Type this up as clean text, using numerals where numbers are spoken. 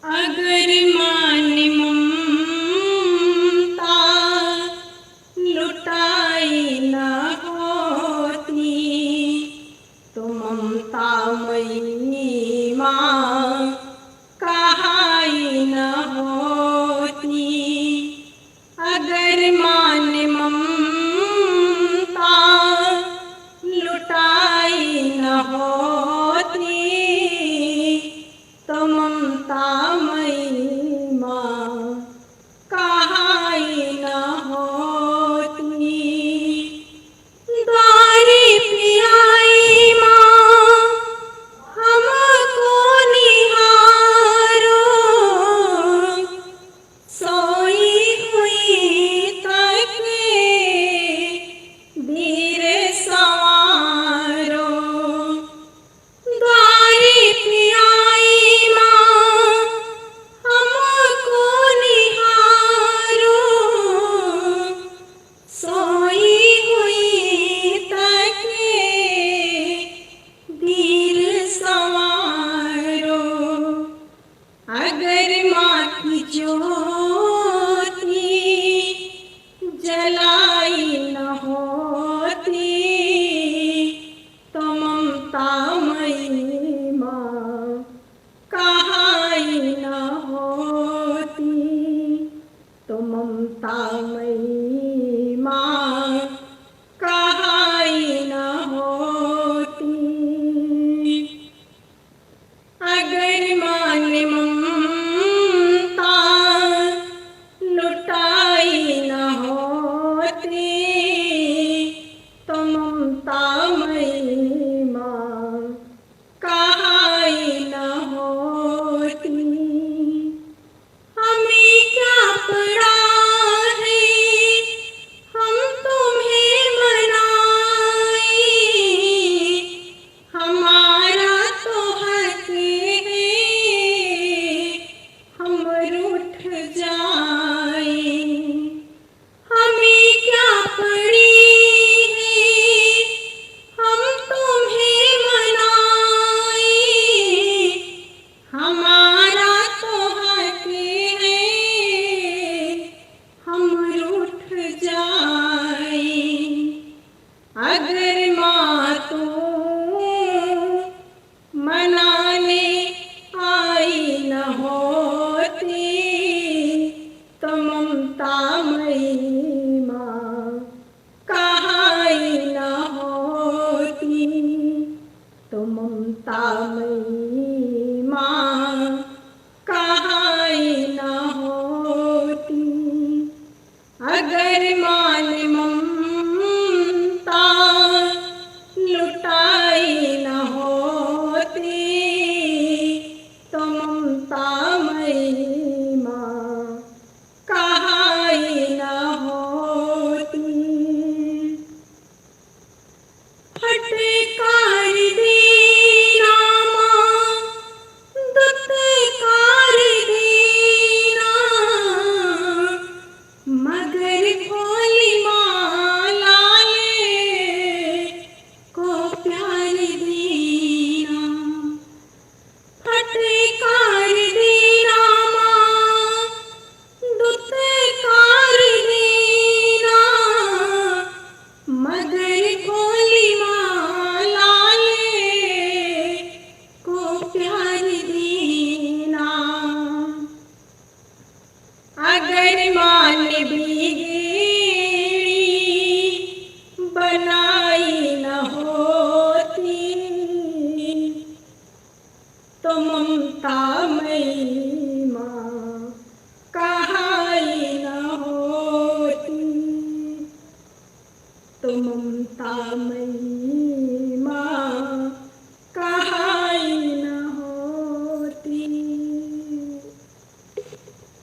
अगर मान ममता लुटाई न होती तो ममतामयी माँ कहाई न होती। अगर मान ममता लुटाई न होती तो ममतामयी माँ कहाई न होती। द्वारी पियाई माँ हमको निहारो, सोई हुई तके धीर संवारो। द्वारी पियाई माँ हमको निहारो, सोई हुई तके धीर संवारो। अगर माँ की ज्योति जलाई न होती तो ममतामयी माँ कहाई न होती। तो ममतामयी माँ कहाई न होती। अगर मान ममता लुटाई न होती तो ममतामयी माँ कहाई न होती। हमें क्या पड़ा है हम तुम्हें मनाए, हमारा तो हक है हम रूठ जाए। हमें क्या पड़ी है हम तुम्हें मनाए, हमारा तो हक है हम रूठ जाए। अगर माँ तू मनाने आई न होती तो ममतामयी माँ कहाई न होती। तो ममतामयी माँ कहाई न होती। अगर मान ममता लुटाई न होती तो ममतामयी माँ कहाई न होती। फटकार देना माँ दुत्कार देना, मगर भोली माँ लाले को प्यार देना। फटकार देना माँ दुत्कार देना, मगर भोली माँ लाले को प्यार देना। अगर मान बिगड़ी बनाई न होती तो ममतामयी माँ कहाई न होती। तो ममतामयी माँ कहाई